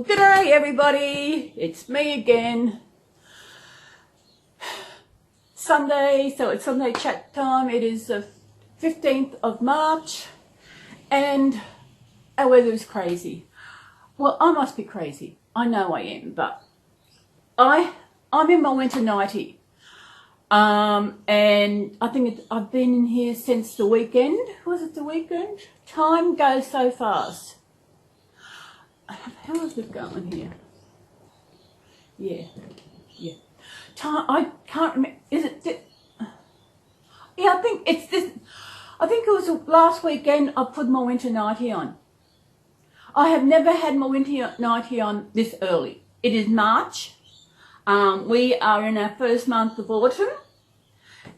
G'day everybody, it's me again. Sunday, so it's Sunday chat time. It is the 15th of March and our weather is crazy. Well, I must be crazy. I know I am, but I'm in my winter nightie. And I think I've been in here since the weekend. Was it the weekend? Time goes so fast. How is it going here? Yeah. Time, I can't remember. Is it? Yeah, I think it's this. I think it was last weekend I put my winter nightie on. I have never had my winter nightie on this early. It is March. We are in our first month of autumn,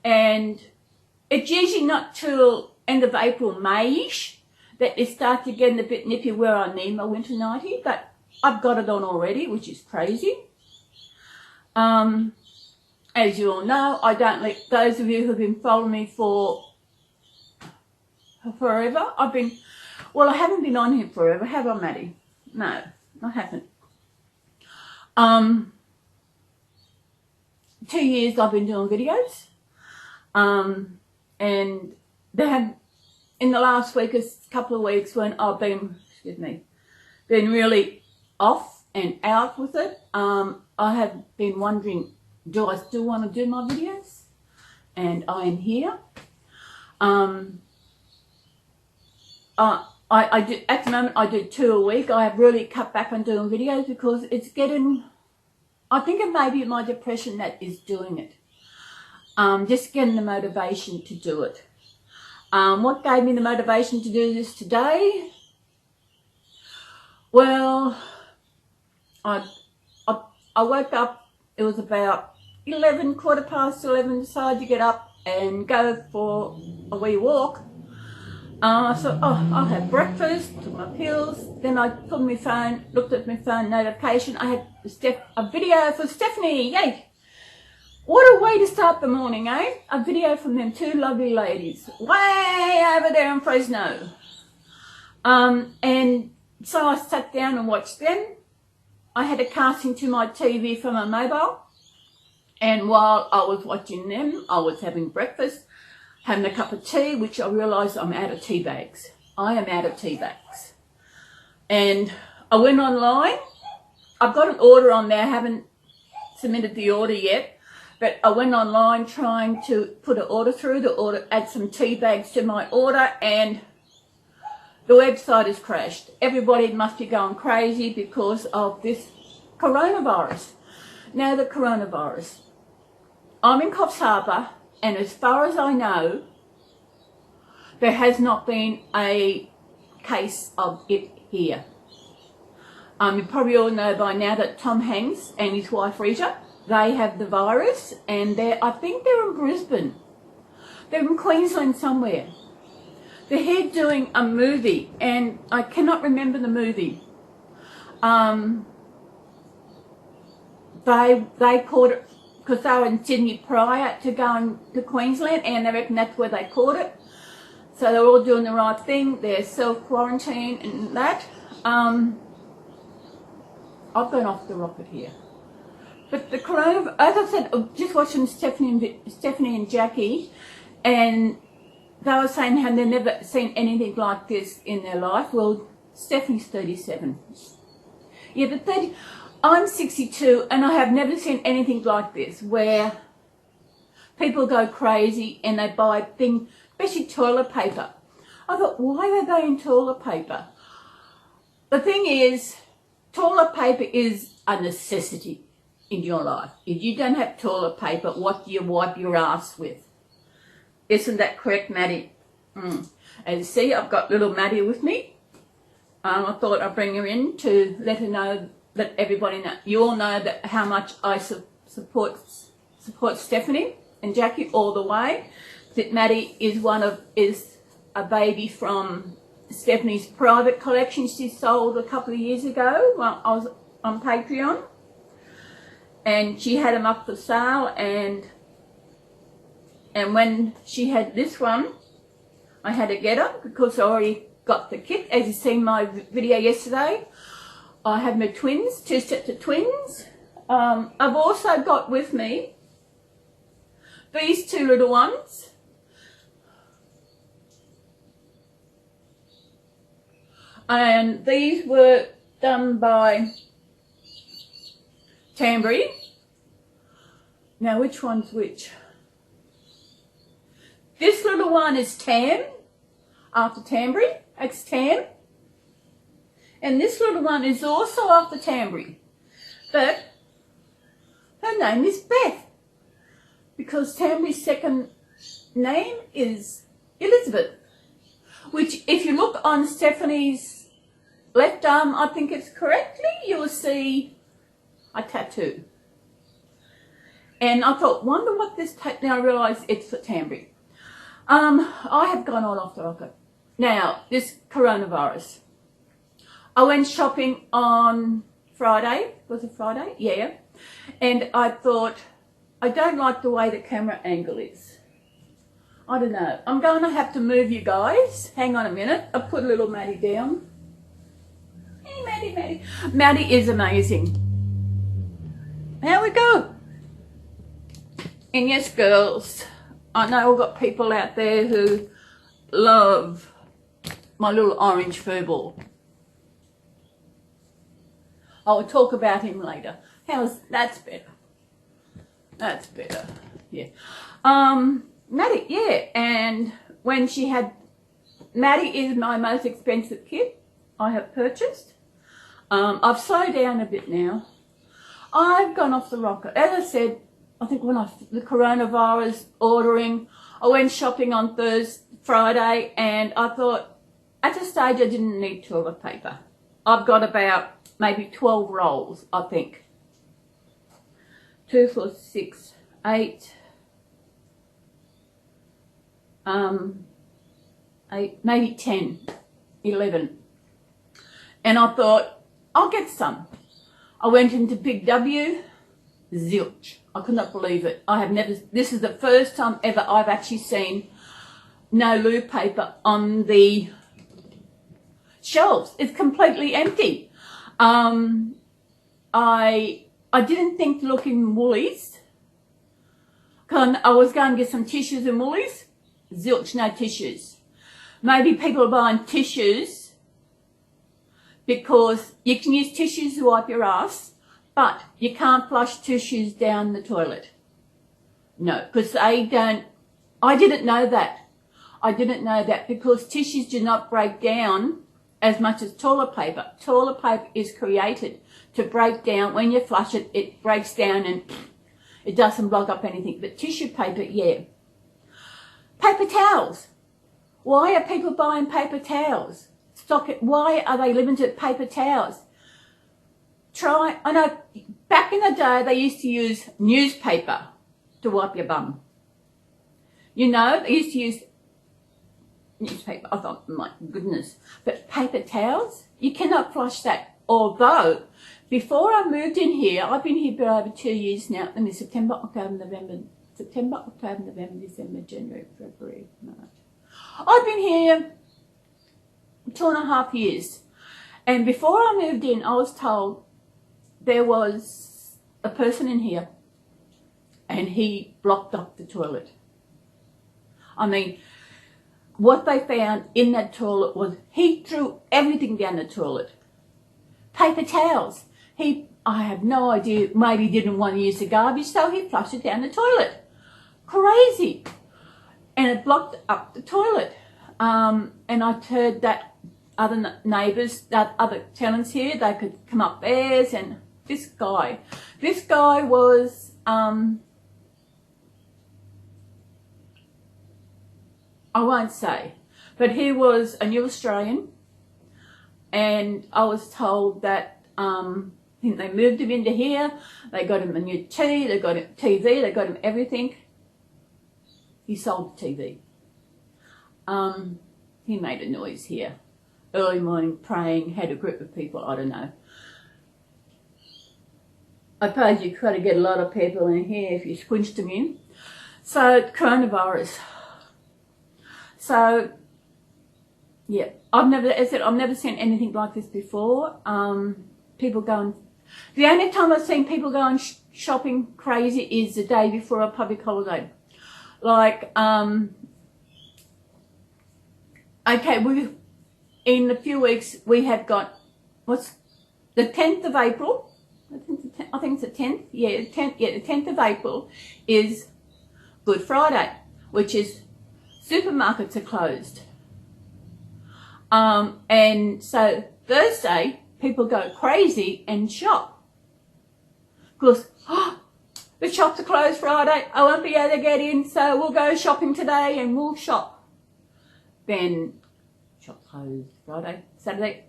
and it's usually not till end of April, May-ish, that it starts to get a bit nippy where I need my winter nightie, but I've got it on already, which is crazy. As you all know, I don't let those of you who have been following me for forever. I haven't been on here forever, have I, Maddie? No, I haven't. 2 years I've been doing videos, and they have, in the last week, a couple of weeks when I've been, been really off and out with it, I have been wondering, do I still want to do my videos? And I am here. I do, at the moment I do 2 a week. I have really cut back on doing videos because it's getting, I think it may be my depression that is doing it. Just getting the motivation to do it. What gave me the motivation to do this today? Well, I woke up, it was about 11, quarter past 11, decided to get up and go for a wee walk. So, I'll have breakfast, took my pills, then I put my phone, looked at my phone notification. I had a video for Stephanie, yay! What a way to start the morning, eh? A video from them 2 lovely ladies, way over there in Fresno. And so I sat down and watched them. I had a casting to my TV from my mobile. And while I was watching them, I was having breakfast, having a cup of tea, which I realised I'm out of tea bags. I am out of tea bags. And I went online. I've got an order on there. I haven't submitted the order yet. But I went online trying to put an order through, add some tea bags to my order, and the website has crashed. Everybody must be going crazy because of this coronavirus. Now the coronavirus. I'm in Coffs Harbour, and as far as I know, there has not been a case of it here. You probably all know by now that Tom Hanks and his wife Rita, they have the virus, and I think they're in Brisbane. They're in Queensland somewhere. They're here doing a movie, and I cannot remember the movie. They caught it because they were in Sydney prior to going to Queensland, and I reckon that's where they caught it. So they're all doing the right thing. They're self-quarantine and that. I've gone off the rocket here. But the coronavirus, as I said, I'm just watching Stephanie and Jackie, and they were saying how they've never seen anything like this in their life. Well, Stephanie's 37. Yeah, but I'm 62, and I have never seen anything like this, where people go crazy and they buy things, especially toilet paper. I thought, why are they buying toilet paper? The thing is, toilet paper is a necessity in your life. If you don't have toilet paper, what do you wipe your ass with? Isn't that correct, Maddie? As you see, I've got little Maddie with me. I thought I'd bring her in to let her know, let everybody know, you all know that how much I support Stephanie and Jackie all the way. That Maddie is a baby from Stephanie's private collection she sold a couple of years ago while I was on Patreon. And she had them up for sale, and when she had this one, I had to get her because I already got the kit. As you seen my video yesterday, I have my twins, 2 sets of twins. I've also got with me these 2 little ones. And these were done by Tambry. Now, which one's which? This little one is Tam, after Tambry, it's Tam. And this little one is also after Tambry, but her name is Beth, because Tambry's second name is Elizabeth, which if you look on Stephanie's left arm, I think it's correctly, you will see a tattoo. And I thought, wonder what this tattoo, now I realise it's for Tambry. I have gone all off the rocker. Now, this coronavirus. I went shopping on Friday. Was it Friday? Yeah. And I thought, I don't like the way the camera angle is. I don't know. I'm going to have to move you guys. Hang on a minute. I'll put little Maddie down. Hey, Maddie, Maddie. Maddie is amazing. There we go. And yes, girls, I know I've got people out there who love my little orange fur ball. I will talk about him later. That's better. That's better. Yeah. Maddie, yeah. And when she had, Maddie is my most expensive kit I have purchased. I've slowed down a bit now. I've gone off the rocker. As I said, I think when the coronavirus ordering, I went shopping on Friday, and I thought at a stage I didn't need toilet paper. I've got about maybe 12 rolls, I think. 2, 4, 6, 8, 8, maybe 10, 11. And I thought, I'll get some. I went into Big W, zilch. I could not believe it. I have never, this is the first time ever I've actually seen no loo paper on the shelves. It's completely empty. I didn't think to look in Woolies. I was going to get some tissues in Woolies. Zilch, no tissues. Maybe people are buying tissues because you can use tissues to wipe your ass, but you can't flush tissues down the toilet. No, because they don't. I didn't know that. I didn't know that because tissues do not break down as much as toilet paper. Toilet paper is created to break down. When you flush it, it breaks down and it doesn't block up anything. But tissue paper, yeah. Paper towels. Why are people buying paper towels? Stock it. Why are they limited to paper towels? I know back in the day they used to use newspaper to wipe your bum. You know, they used to use newspaper. I thought, my goodness. But paper towels, you cannot flush that. Although, before I moved in here, I've been here for over 2 years now. I mean, September, October, November, December, January, February, March. I've been here 2.5 years. And before I moved in, I was told there was a person in here and he blocked up the toilet. I mean, what they found in that toilet was he threw everything down the toilet. Paper towels. I have no idea, maybe he didn't want to use the garbage, so he flushed it down the toilet. Crazy. And it blocked up the toilet. And I heard that other neighbours, that other tenants here, they could come up theirs, and this guy was, I won't say, but he was a new Australian, and I was told that, I think they moved him into here, they got him a new TV, they got him TV, they got him everything. He sold the TV. He made a noise here. Early morning praying, had a group of people, I don't know. I suppose you got to get a lot of people in here if you squinched them in. So, coronavirus. So, yeah, I've never seen anything like this before. people going. The only time I've seen people going shopping crazy is the day before a public holiday. Like, okay, in a few weeks we have got, what's the 10th of April? I think it's the 10th. Yeah, the 10th of April is Good Friday, which is supermarkets are closed. And so Thursday, people go crazy and shop. Because, the shops are closed Friday, I won't be able to get in, so we'll go shopping today and we'll shop. Then, shop closed Friday, Saturday,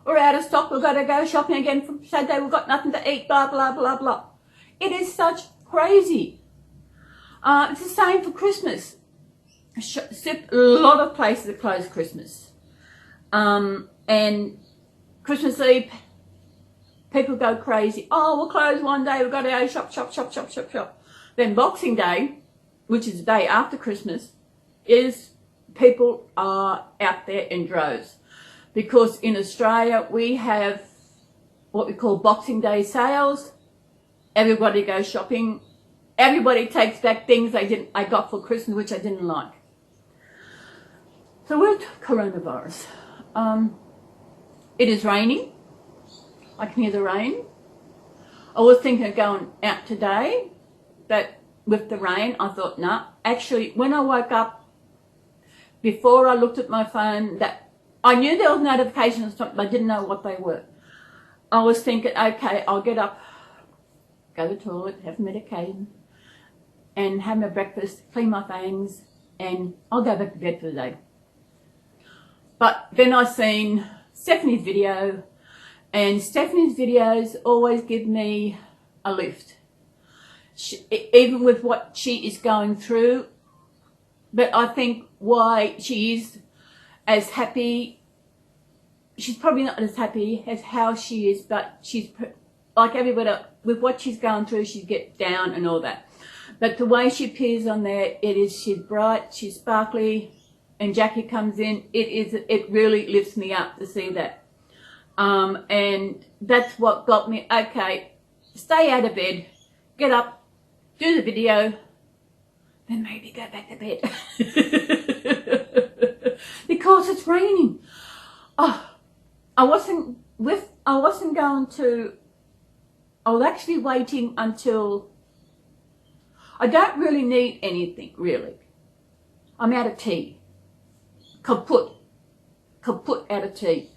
we're out of stock, we've got to go shopping again from Saturday, we've got nothing to eat, blah, blah, blah, blah. It is such crazy. It's the same for Christmas. A lot of places are closed Christmas. And Christmas Eve, people go crazy. Oh, we'll close one day, we've got to go shop, shop, shop, shop, shop, shop. Then Boxing Day, which is the day after Christmas, is people are out there in droves. Because in Australia, we have what we call Boxing Day sales. Everybody goes shopping. Everybody takes back things I got for Christmas, which I didn't like. So with coronavirus, it is raining. I can hear the rain. I was thinking of going out today, but with the rain, I thought, nah. Actually, when I woke up, before I looked at my phone, that I knew there was notifications, but I didn't know what they were. I was thinking, okay, I'll get up, go to the toilet, have medication, and have my breakfast, clean my fangs, and I'll go back to bed for the day. But then I seen Stephanie's video, and Stephanie's videos always give me a lift. Even with what she is going through, but I think why she is as happy, she's probably not as happy as how she is, but she's like everybody else, with what she's going through, she gets down and all that. But the way she appears on there, she's bright, she's sparkly, and Jackie comes in, it really lifts me up to see that. And that's what got me, okay, stay out of bed, get up, do the video, then maybe go back to bed. Because it's raining. I was actually waiting until, I don't really need anything, really. I'm out of tea. Kaput out of tea.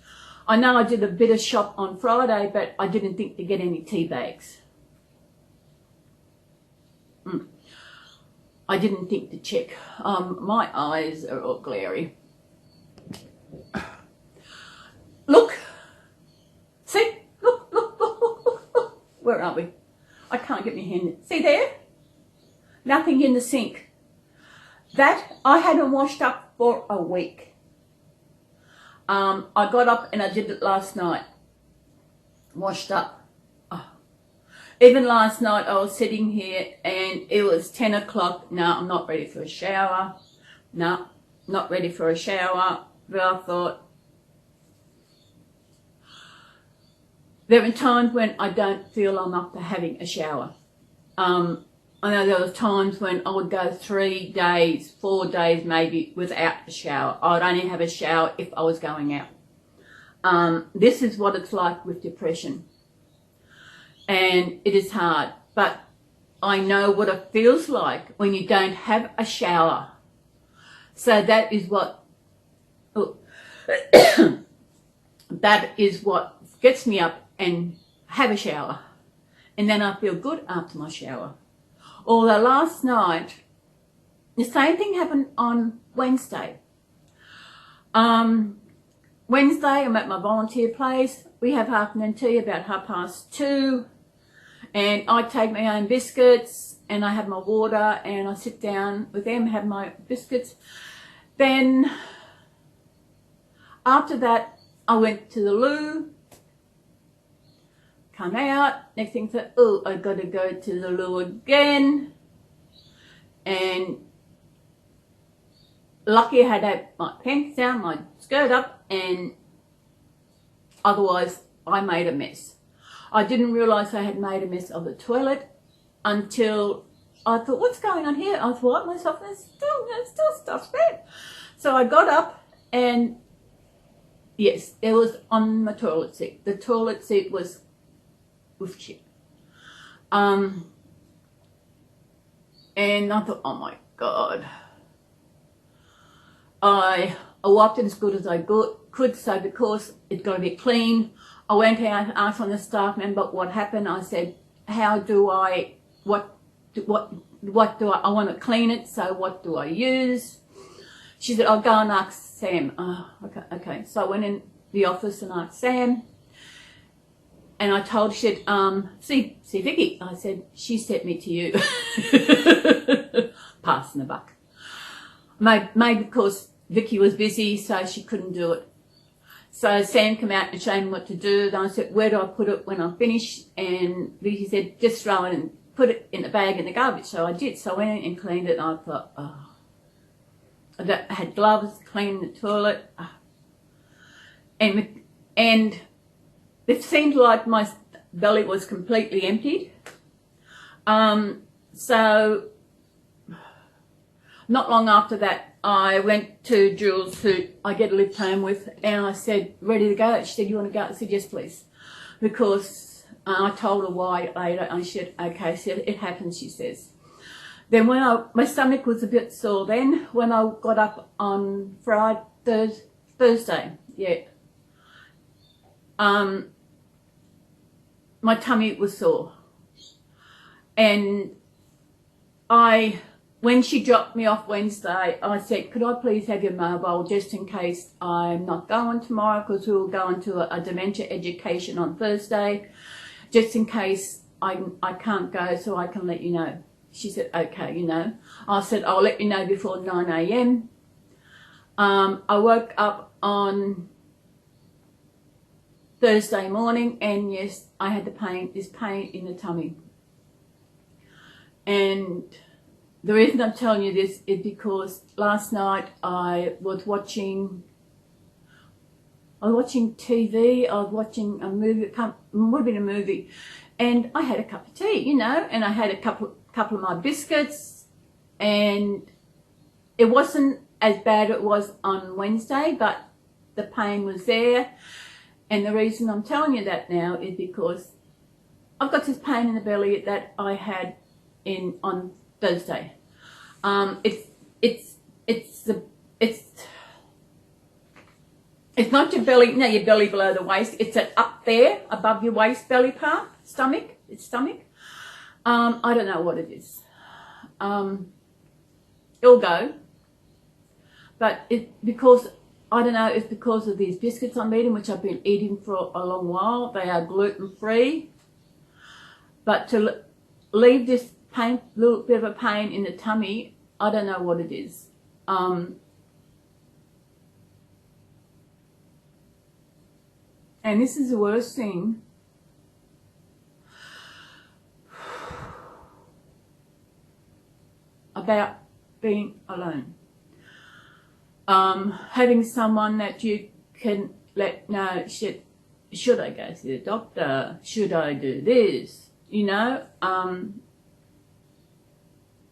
I know I did a bit of shop on Friday, but I didn't think to get any tea bags. I didn't think to check. My eyes are all glary. Look. See? Look. Where are we? I can't get my hand. See there? Nothing in the sink. That I hadn't washed up for a week. I got up and I did it last night. Washed up. Even last night I was sitting here and it was 10 o'clock. No, I'm not ready for a shower. No, not ready for a shower. But I thought, there are times when I don't feel I'm up to having a shower. I know there was times when I would go 3 days, 4 days maybe without a shower. I would only have a shower if I was going out. This is what it's like with depression. And it is hard. But I know what it feels like when you don't have a shower. So that is what, that is what gets me up and have a shower. And then I feel good after my shower. Although last night, the same thing happened on Wednesday. Wednesday, I'm at my volunteer place. We have afternoon tea about 2:30. And I take my own biscuits and I have my water and I sit down with them, have my biscuits. Then after that, I went to the loo, come out, next thing said, oh, I got to go to the loo again. And lucky I had my pants down, my skirt up, and otherwise I made a mess. I didn't realise I had made a mess of the toilet until I thought, what's going on here? I thought myself, there's still stuff there. So I got up and yes, there was on my toilet seat. The toilet seat was with shit. And I thought, oh my God. I wiped it as good as I could, so because it's got to be clean, I went out and asked one of the staff member what happened. I said, how do I, what do I want to clean it, so what do I use? She said, I'll go and ask Sam. Oh, okay. So I went in the office and asked Sam, and I told her, she said, see Vicky. I said, she sent me to you. Passing the buck. Maybe because Vicky was busy, so she couldn't do it. So Sam came out and showed me what to do. Then I said, where do I put it when I'm finished? And Vicky said, just throw it and put it in the bag in the garbage. So I did. So I went in and cleaned it, and I thought, oh. I had gloves, cleaned the toilet. Oh. And it seemed like my belly was completely emptied. So not long after that, I went to Jules, who I get a lift home with, and I said, ready to go? She said, you want to go? I said, yes, please. Because I told her why later, and she said, okay. She said, it happens, she says. Then when my stomach was a bit sore then, when I got up on Thursday, yeah, my tummy was sore. And when she dropped me off Wednesday, I said, could I please have your mobile just in case I'm not going tomorrow, because we'll go into a dementia education on Thursday, just in case I can't go, so I can let you know. She said, okay, you know. I said, I'll let you know before 9 a.m. I woke up on Thursday morning, and yes, I had this pain in the tummy. And the reason I'm telling you this is because last night I was watching TV, I was watching a movie, it would have been a movie, and I had a cup of tea, you know, and I had a couple of my biscuits, and it wasn't as bad as it was on Wednesday, but the pain was there. And the reason I'm telling you that now is because I've got this pain in the belly that I had on Thursday. It's not your belly, no, your belly below the waist. It's up there above your waist belly part, stomach. It's stomach. I don't know what it is. It'll go, but because I don't know, it's because of these biscuits I'm eating, which I've been eating for a long while. They are gluten-free, but to leave this little bit of a pain in the tummy, I don't know what it is. And this is the worst thing. About being alone. Having someone that you can let know, should I go see the doctor? Should I do this? You know?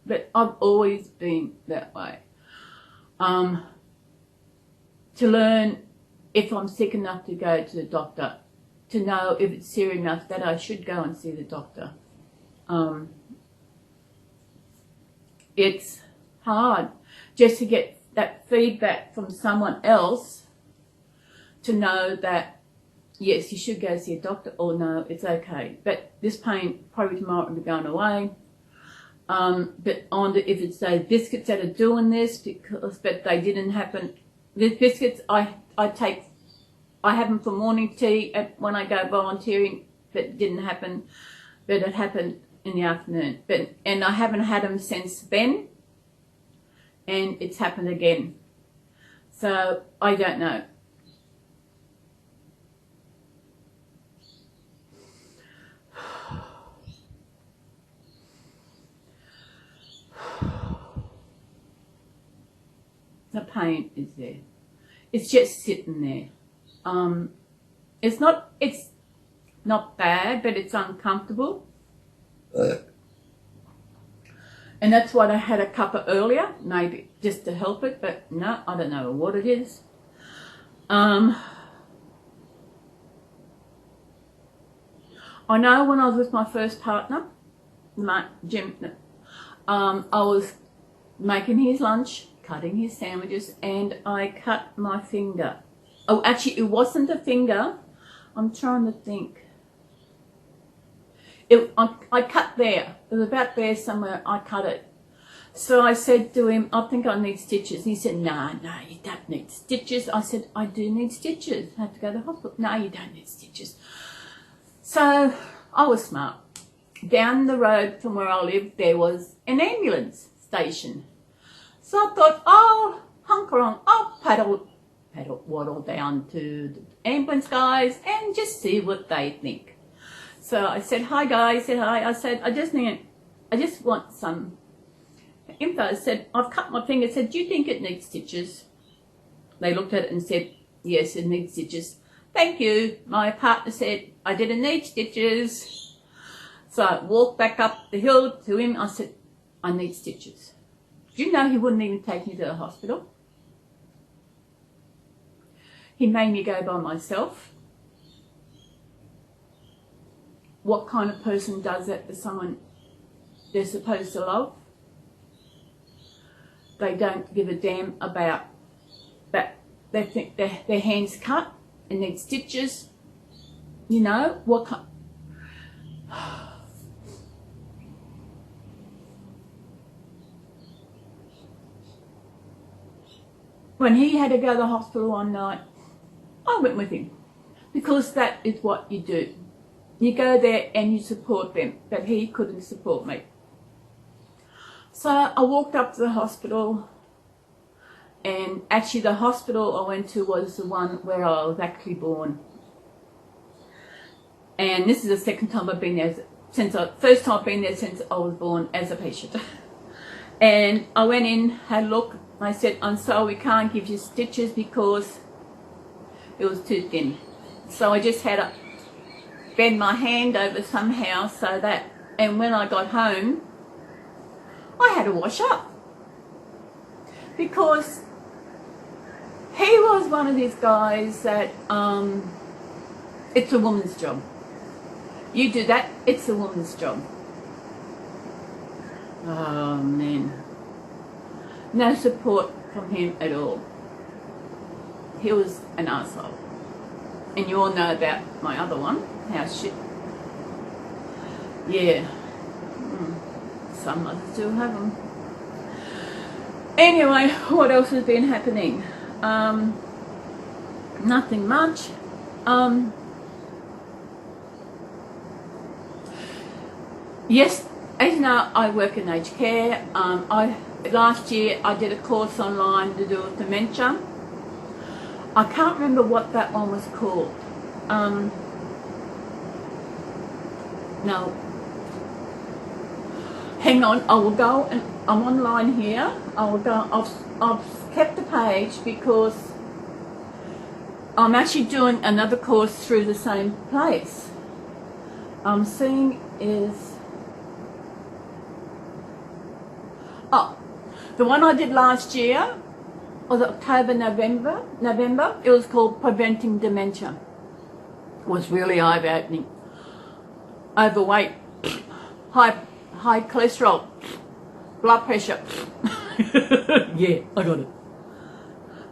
But I've always been that way. To learn if I'm sick enough to go to the doctor, to know if it's serious enough that I should go and see the doctor. It's hard just to get that feedback from someone else to know that, yes, you should go see a doctor, or no, it's okay. But this pain probably tomorrow will be going away. But if it's those biscuits that are doing this, but they didn't happen. These biscuits I have them for morning tea when I go volunteering, but it didn't happen. But it happened in the afternoon. And I haven't had them since then, and it's happened again. So I don't know. The pain is there. It's just sitting there. not bad, but it's uncomfortable. And that's what I had a cuppa earlier, maybe just to help it, but no, I don't know what it is. I know when I was with my first partner, Jim, I was making his lunch, cutting his sandwiches, and I cut my finger. Oh, actually, it wasn't a finger. I'm trying to think. I cut there. It was about there somewhere. I cut it. So I said to him, I think I need stitches. He said, no, you don't need stitches. I said, I do need stitches. I have to go to the hospital. No, you don't need stitches. So I was smart. Down the road from where I lived, there was an ambulance station. So I thought, I'll hunker on, I'll waddle down to the ambulance guys and just see what they think. So I said, hi guys, I said, hi. I said, I just want some info. I said, I've cut my finger. I said, do you think it needs stitches? They looked at it and said, yes, it needs stitches. Thank you. My partner said, I didn't need stitches. So I walked back up the hill to him. I said, I need stitches. Do you know he wouldn't even take me to the hospital? He made me go by myself. What kind of person does that to someone they're supposed to love? They don't give a damn about that. They think their hands cut and need stitches. You know, what kind... When he had to go to the hospital one night, I went with him because that is what you do. You go there and you support them, but he couldn't support me. So I walked up to the hospital, and actually the hospital I went to was the one where I was actually born. And this is the second time I've been there, first time I've been there since I was born as a patient. And I went in, had a look, I said, I'm sorry, we can't give you stitches because it was too thin. So I just had to bend my hand over somehow so that, and when I got home, I had to wash up. Because he was one of these guys that, it's a woman's job. You do that, it's a woman's job. Oh man. No support from him at all. He was an arsehole. And you all know about my other one, how shit. Yeah. Some mothers still have them. Anyway, what else has been happening? Nothing much. Yes, as you know, I work in aged care. Last year I did a course online to do with dementia. I can't remember what that one was called. No. Hang on, I will go and I'm online here. I will go. I've kept the page because I'm actually doing another course through the same place. I'm seeing is the one I did last year was October, November. It was called Preventing Dementia. It was really eye-opening. Overweight, high cholesterol, blood pressure. Yeah, I got it.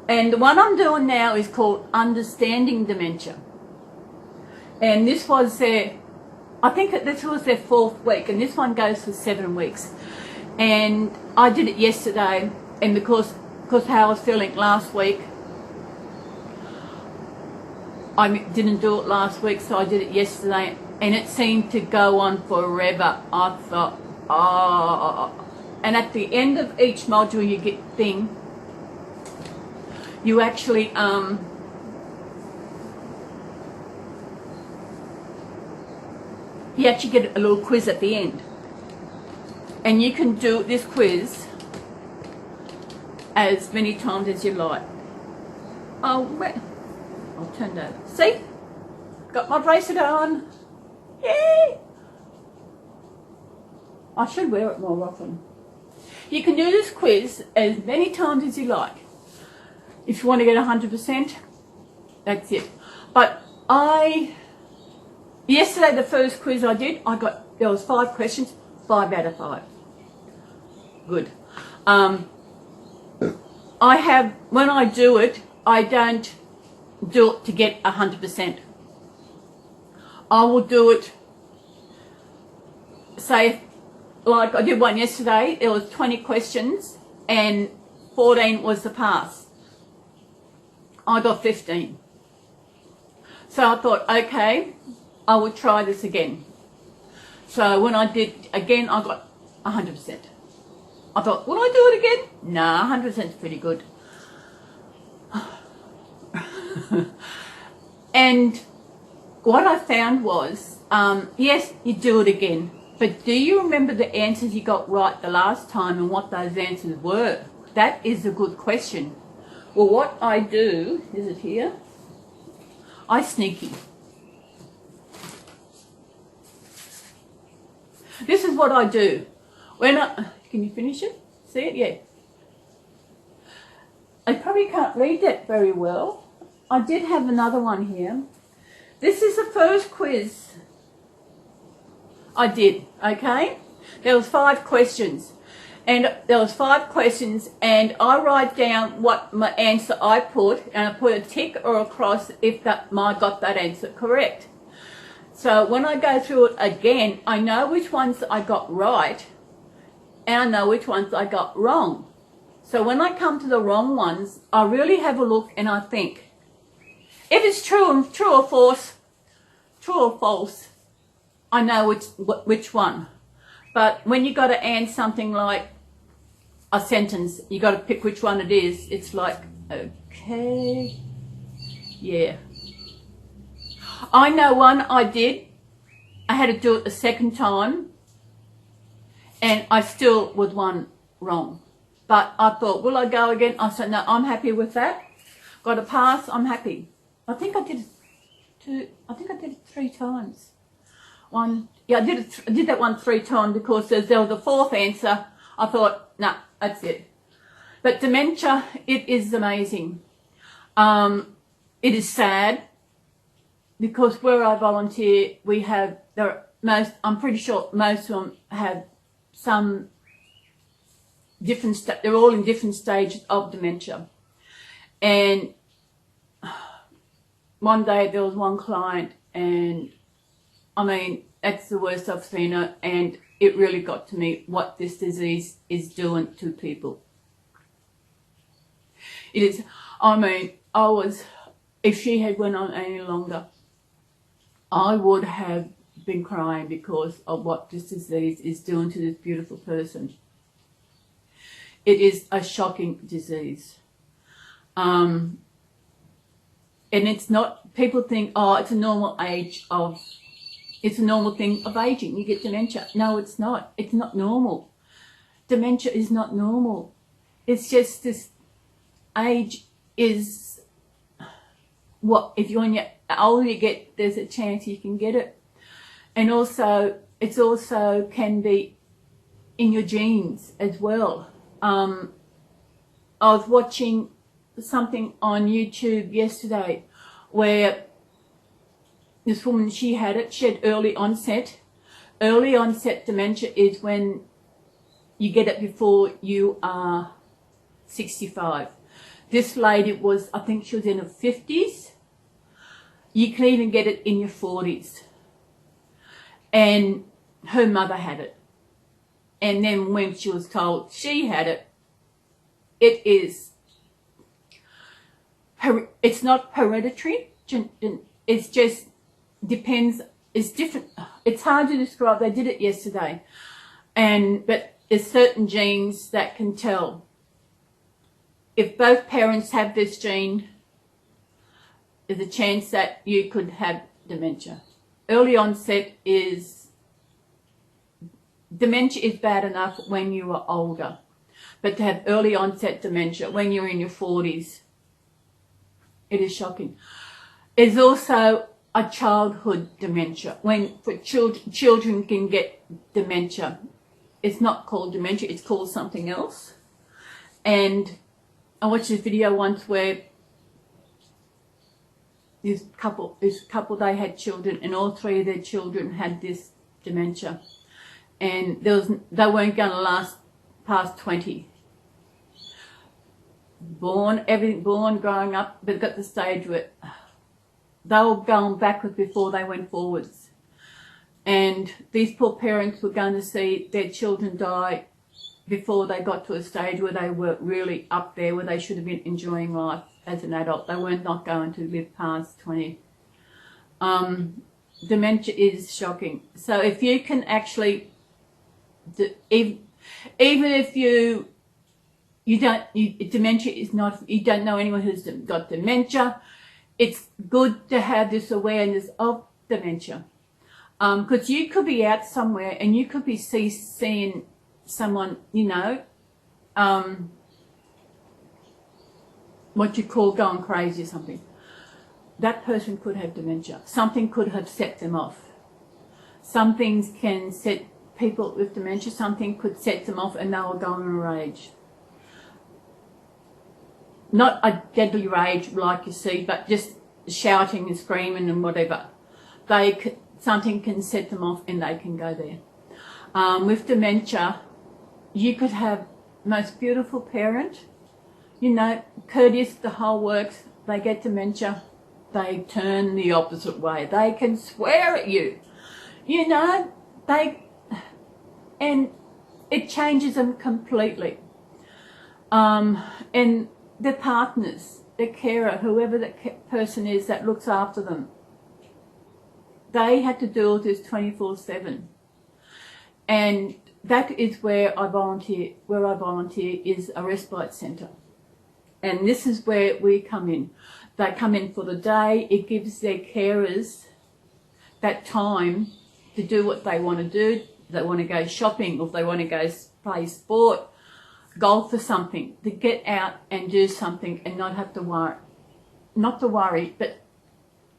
And the one I'm doing now is called Understanding Dementia. And this was their, I think this was their 4th week, and this one goes for 7 weeks. And I did it yesterday, and because how I was feeling last week, I didn't do it last week, so I did it yesterday, and it seemed to go on forever. I thought, oh. And at the end of each module you get thing, you actually get a little quiz at the end. And you can do this quiz as many times as you like. Oh, wait. I'll turn that. See? Got my bracelet on. Yay! I should wear it more often. You can do this quiz as many times as you like. If you want to get 100%, that's it. But yesterday the first quiz I did, there was 5 questions, 5 out of 5. Good. When I do it, I don't do it to get 100%. I will do it, say, like I did one yesterday, there was 20 questions and 14 was the pass. I got 15. So I thought, okay, I will try this again. So when I did again, I got 100%. I thought, will I do it again? Nah, 100% is pretty good. And what I found was, yes, you do it again, but do you remember the answers you got right the last time and what those answers were? That is a good question. Well, what I do, is it here? I sneaky. This is what I do. Can you finish it? See it? Yeah. I probably can't read that very well. I did have another one here. This is the first quiz I did, okay? There was 5 questions. And and I write down what my answer I put, and I put a tick or a cross if I got that answer correct. So when I go through it again, I know which ones I got right, and I know which ones I got wrong. So when I come to the wrong ones, I really have a look and I think, if it's true or false, I know which one. But when you got to answer something like a sentence, you got to pick which one it is. It's like, okay, yeah. I know one I did. I had to do it the second time, and I still was one wrong. But I thought, will I go again? I said, no, I'm happy with that. Got a pass. I'm happy. I think I did it 3 times. I did that one 3 times because there was a 4th answer. I thought, nah, that's it. But dementia, it is amazing. It is sad because where I volunteer, I'm pretty sure most of them have some different, they're all in different stages of dementia. And one day there was one client, and I mean, that's the worst I've seen her, and it really got to me what this disease is doing to people. It is, I mean, if she had went on any longer, I would have been crying because of what this disease is doing to this beautiful person. It is a shocking disease. And it's not, people think, oh, it's a normal thing of aging. You get dementia. No, it's not. It's not normal. Dementia is not normal. It's just this age is what, if you're the older you get, there's a chance you can get it. And also, it's also can be in your genes as well. I was watching something on YouTube yesterday where this woman, she had early onset. Early onset dementia is when you get it before you are 65. This lady was, I think she was in her 50s. You can even get it in your 40s. And her mother had it. And then when she was told she had it, it's not hereditary. It's just depends. It's different. It's hard to describe. They did it yesterday, but there's certain genes that can tell. If both parents have this gene, there's a chance that you could have dementia. Early onset dementia is bad enough when you are older, but to have early onset dementia when you're in your 40s, it is shocking. It's also a childhood dementia. When for children can get dementia, it's not called dementia, it's called something else. And I watched this video once where this couple, they had children, and all three of their children had this dementia, and they weren't going to last past 20. Born, growing up, but got to the stage where they were going backwards before they went forwards. And these poor parents were going to see their children die before they got to a stage where they were really up there, where they should have been enjoying life as an adult. They weren't not going to live past 20. Dementia is shocking. So if you can actually, even if dementia is not, you don't know anyone who's got dementia, it's good to have this awareness of dementia. Because you could be out somewhere and you could be seeing someone, you know, what you call going crazy or something. That person could have dementia. Something could have set them off. Some things can set people with dementia, something could set them off and they will go in a rage. Not a deadly rage like you see, but just shouting and screaming and whatever. Something can set them off and they can go there. With dementia, you could have most beautiful parent, you know, courteous, the whole works. They get dementia, they turn the opposite way. They can swear at you, you know, and it changes them completely. And their partners, their carer, whoever that person is that looks after them, they had to deal with this 24/7. And that is where I volunteer. Where I volunteer is a respite centre. And this is where we come in. They come in for the day. It gives their carers that time to do what they want to do. They want to go shopping, or if they want to go play sport, golf or something, to get out and do something and not have to worry. Not to worry, but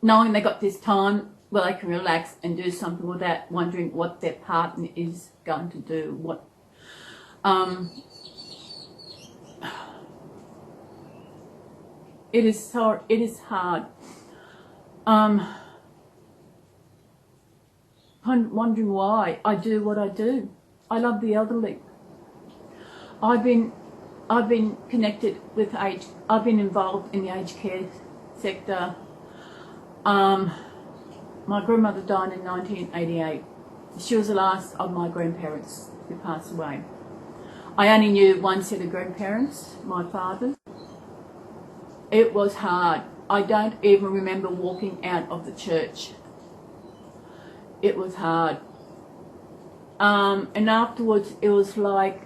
knowing they got this time where they can relax and do something without wondering what their partner is going to do. It is hard. I'm wondering why I do what I do. I love the elderly. I've been connected with I've been involved in the aged care sector. My grandmother died in 1988. She was the last of my grandparents who passed away. I only knew one set of grandparents, my father's. It was hard. I don't even remember walking out of the church. It was hard. And afterwards it was like,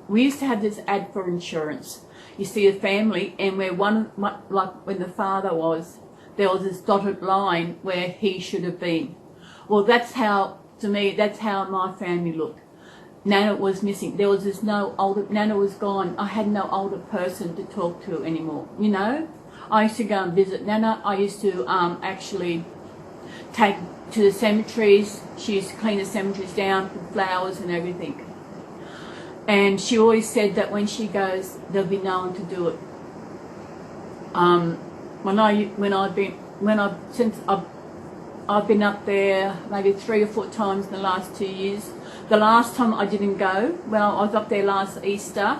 we used to have this ad for insurance. You see a family, and where like when the father was, there was this dotted line where he should have been. Well, that's how, to me, that's how my family looked. Nana was missing. There was this Nana was gone. I had no older person to talk to anymore, you know. I used to go and visit Nana. I used to actually take to the cemeteries. She used to clean the cemeteries down, put flowers and everything. And she always said that when she goes, there'll be no one to do it. I've been up there maybe 3 or 4 times in the last 2 years. The last time I didn't go, well, I was up there last Easter,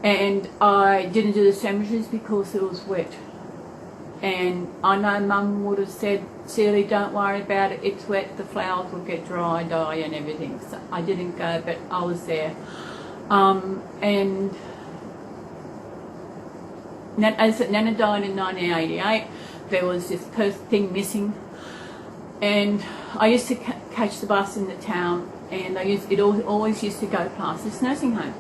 and I didn't do the cemeteries because it was wet. And I know Mum would have said, Celly, don't worry about it, it's wet, the flowers will get dry, die and everything. So I didn't go, but I was there. And as Nana died in 1988, there was this thing missing. And I used to catch the bus in the town, and it always used to go past this nursing home.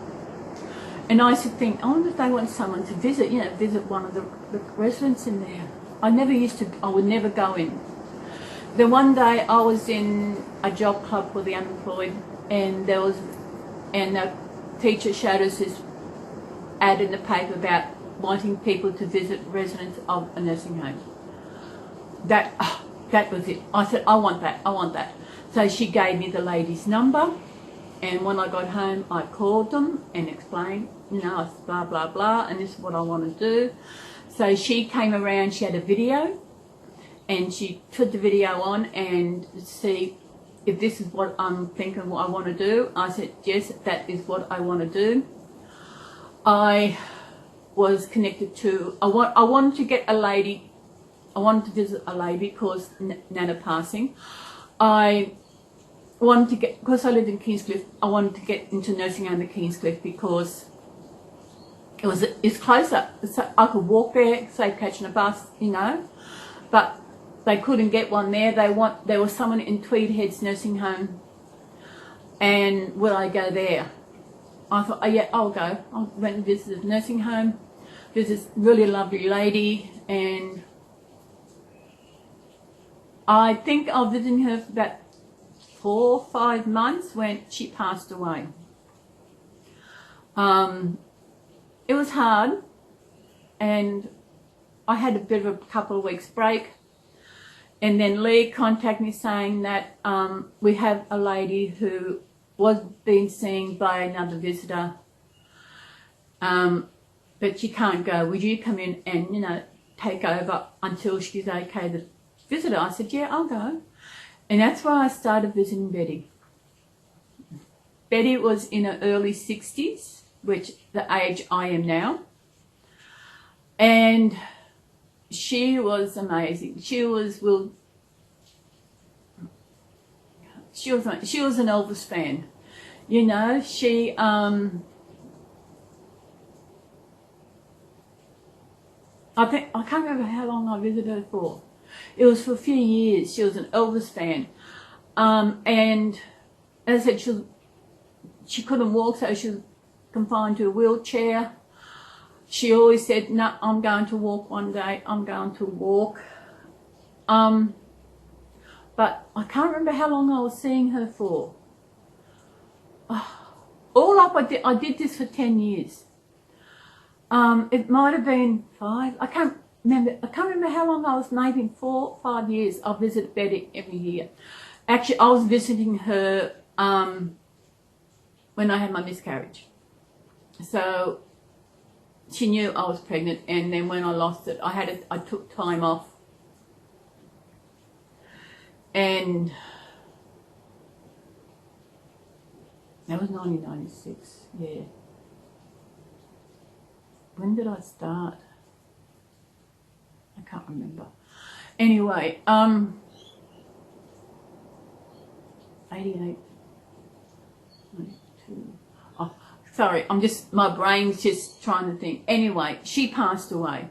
And I used to think, I wonder if they want someone to visit, you know, visit one of the residents in there. I would never go in. Then one day I was in a job club for the unemployed, and the teacher showed us this ad in the paper about wanting people to visit residents of a nursing home. that was it. I said, I want that, I want that. So she gave me the lady's number, and when I got home, I called them and explained, you know, blah, blah, blah, and this is what I want to do. So she came around, she had a video, and she put the video on and see if this is what I'm thinking what I want to do. I said, yes, that is what I want to do. I was connected to, I wanted to get a lady, I wanted to visit a lady because Nana passing. I wanted to get, because I lived in Kingscliff, I wanted to get into nursing home at Kingscliff because it's closer. So I could walk there, save catching a bus, you know, but they couldn't get one there. There was someone in Tweed Heads nursing home, and would I go there? I thought, oh yeah, I'll go. I went and visited the nursing home. There's this really lovely lady, and I think I was visiting her for about 4 or 5 months when she passed away. It was hard, and I had a bit of a couple of weeks break, and then Lee contacted me saying that we have a lady who was being seen by another visitor, but she can't go. Would you come in and, you know, take over until she's okay to visit her? I said, yeah, I'll go. And that's why I started visiting Betty. Betty was in her early 60s, which the age I am now. And she was amazing. She was an Elvis fan. You know, she I can't remember how long I visited her for. It was for a few years. She was an Elvis fan. And as I said, she couldn't walk, so she was confined to a wheelchair. She always said, no, I'm going to walk one day. I'm going to walk. But I can't remember how long I was seeing her for. All up, I did this for 10 years. It might have been 5. I can't remember how long I was, maybe 4 or 5 years. I visited Betty every year. Actually, I was visiting her when I had my miscarriage. So she knew I was pregnant, and then when I lost it, I took time off. And that was 1996, yeah. When did I start? I can't remember. Anyway, 88, 92. Oh, sorry, my brain's just trying to think. Anyway, she passed away,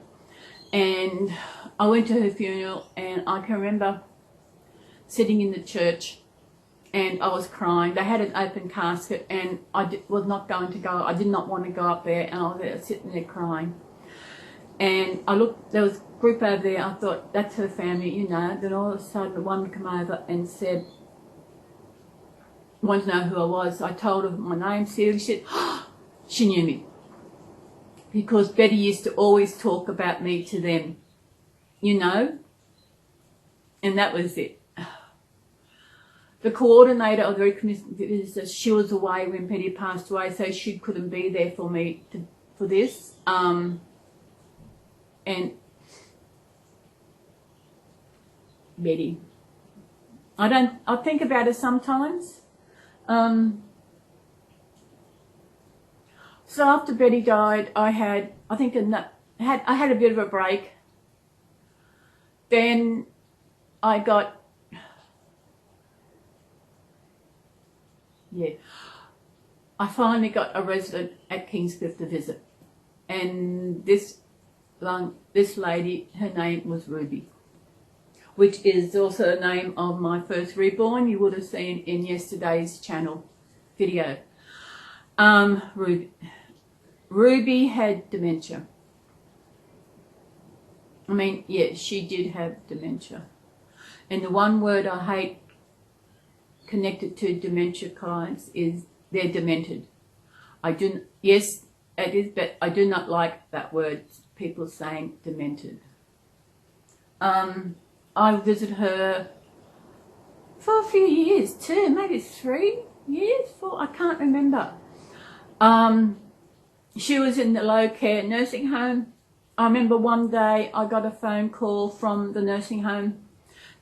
and I went to her funeral, and I can remember sitting in the church, and I was crying. They had an open casket, and I was not going to go. I did not want to go up there, and I was there sitting there crying. And I looked, there was a group over there. I thought, that's her family, you know. Then all of a sudden, one came over and said, wanted to know who I was. I told her my name, Celys. She said, oh, she knew me. Because Betty used to always talk about me to them, you know. And that was it. The coordinator of the Red Commission, she was away when Betty passed away, so she couldn't be there for me for this. And Betty, I think about it sometimes. So after Betty died, I had a bit of a break. Then I got, I finally got a resident at Kingscliff to visit, and this lady, her name was Ruby, which is also the name of my first reborn. You would have seen in yesterday's channel video. Ruby had dementia. I mean, yeah, she did have dementia. And the one word I hate connected to dementia clients is they're demented. Yes, it is, but I do not like that word, people saying demented. I visited her for a few years too, maybe 3 years, 4, I can't remember. She was in the low care nursing home. I remember one day I got a phone call from the nursing home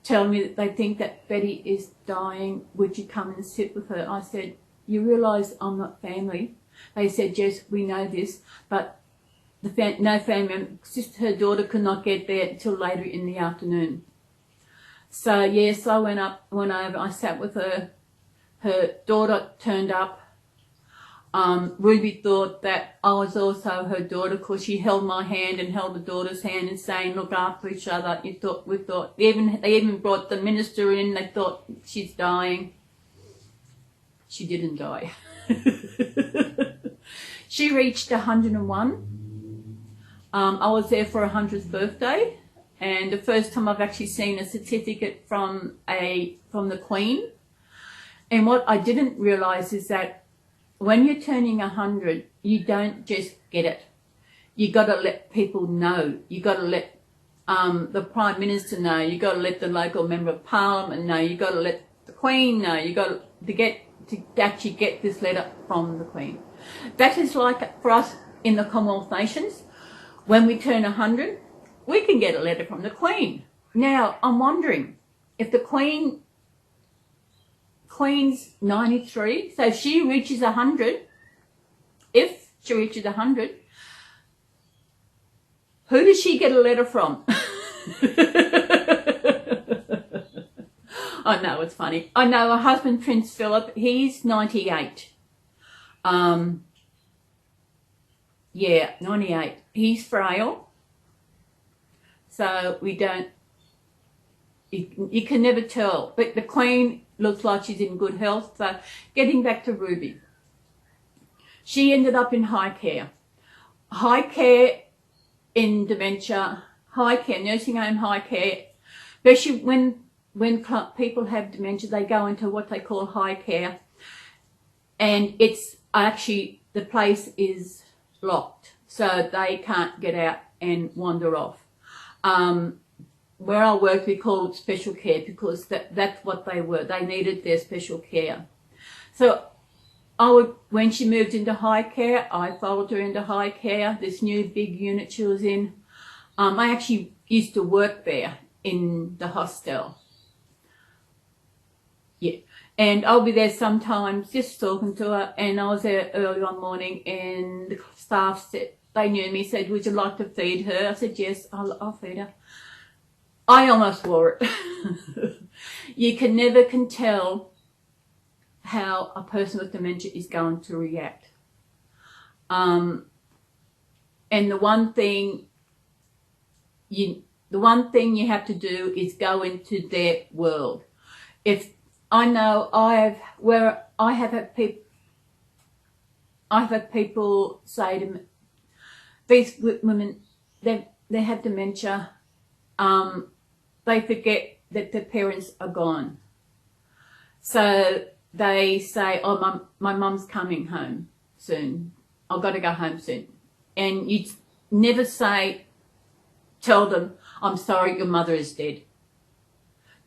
telling me that they think that Betty is dying. Would you come and sit with her? I said, you realise I'm not family? They said, yes, we know this, but no family member, her daughter could not get there until later in the afternoon. So yes, I went over, I sat with her. Her daughter turned up. Ruby thought that I was also her daughter because she held my hand and held the daughter's hand and saying, look after each other. We thought, they even brought the minister in. They thought she's dying. She didn't die. She reached 101. I was there for her 100th birthday, and the first time I've actually seen a certificate from the Queen. And what I didn't realise is that when you're turning 100, you don't just get it. You got to let people know. You got to let the Prime Minister know. You got to let the local Member of Parliament know. You got to let the Queen know. You got to actually get this letter from the Queen. That is like for us in the Commonwealth nations. When we turn 100, we can get a letter from the Queen. Now, I'm wondering if the Queen's 93, so if she reaches 100, who does she get a letter from? I know, it's funny. I know her husband, Prince Philip, he's 98. Yeah, 98. He's frail. So you can never tell. But the Queen looks like she's in good health. So getting back to Ruby. She ended up in high care. High care in dementia, high care, nursing home high care. Especially when people have dementia, they go into what they call high care. And it's actually, the place is locked. So they can't get out and wander off. Where I worked, we called it special care because that's what they were. They needed their special care. So when she moved into high care, I followed her into high care, this new big unit she was in. I actually used to work there in the hostel. Yeah. And I'll be there sometimes just talking to her, and I was there early one morning and the staff said, they knew me, said, would you like to feed her? I said, yes, I'll feed her. I almost wore it. You can never tell how a person with dementia is going to react. And the one thing you have to do is go into their world. If I know I have had people say to me, these women, they have dementia, they forget that their parents are gone. So they say, oh, my mum's coming home soon. I've got to go home soon. And you never tell them, I'm sorry, your mother is dead.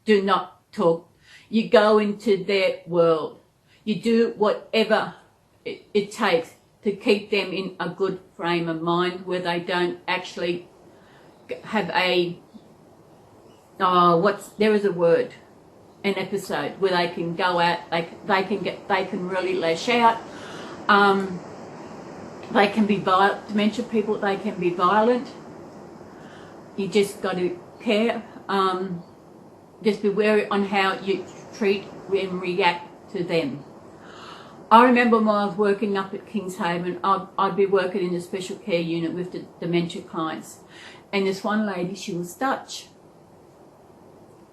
Do not talk. You go into their world. You do whatever it takes to keep them in a good frame of mind where they don't actually have there is a word, an episode where they can go out, they can really lash out. They can be violent. Dementia people, they can be violent. You just got to care. Just be wary on how you treat and react to them. I remember when I was working up at Kingshaven, I'd be working in a special care unit with the dementia clients. And this one lady, she was Dutch.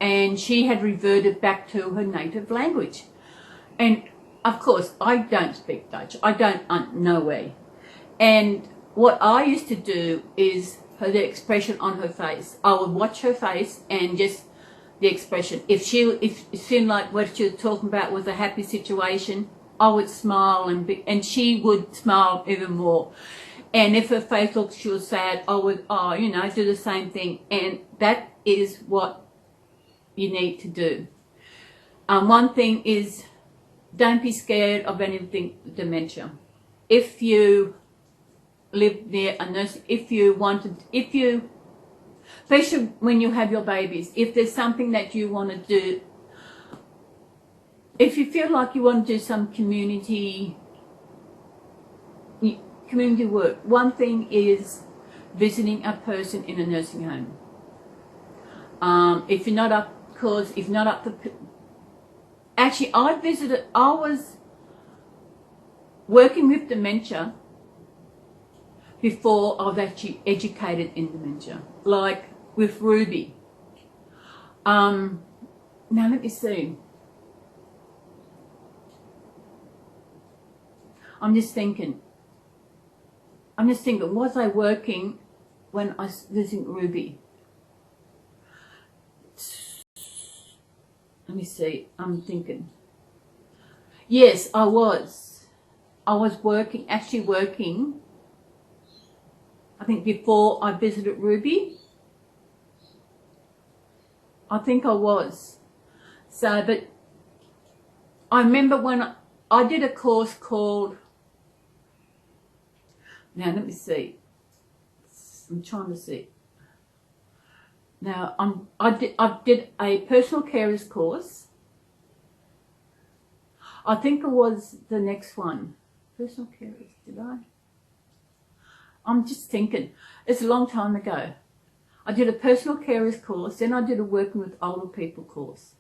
And she had reverted back to her native language. And of course, I don't speak Dutch. I don't no way. And what I used to do is the expression on her face. I would watch her face and just the expression. If it seemed like what she was talking about was a happy situation, I would smile and she would smile even more. And if her face looked she was sad, I would do the same thing. And that is what you need to do. One thing is, don't be scared of anything with dementia. If you live near a nurse, especially when you have your babies, if there's something that you want to do, if you feel like you want to do some community work, one thing is visiting a person in a nursing home. If you're not up, actually I was working with dementia before I was actually educated in dementia, like with Ruby. Now let me see. I'm just thinking, was I working when I was visiting Ruby? Let me see, I'm thinking. Yes, I was actually working, I think before I visited Ruby. I think I was. So, but I remember when I did a course called, now let me see, I'm trying to see. Now I did a personal carers course. I think it was the next one. Personal carers, did I? I'm just thinking, it's a long time ago. I did a personal carers course, then I did a working with older people course.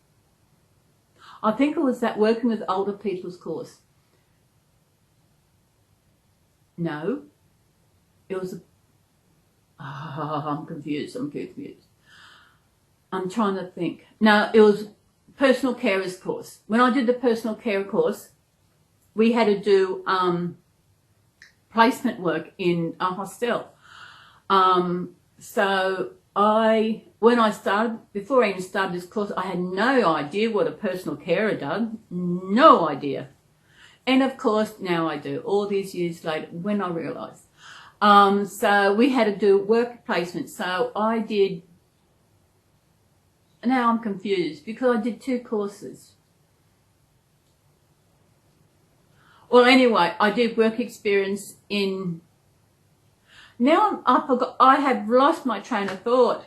I think it was that working with older people's course. No, it was I'm confused. I'm trying to think. No, it was personal carers course. When I did the personal care course, we had to do placement work in a hostel. So before I even started this course, I had no idea what a personal carer does. No idea. And of course, now I do, all these years later, when I realised. So we had to do work placement. So I did, now I'm confused because I did 2 courses. Well, anyway, I did work experience in, now I forgot, I have lost my train of thought.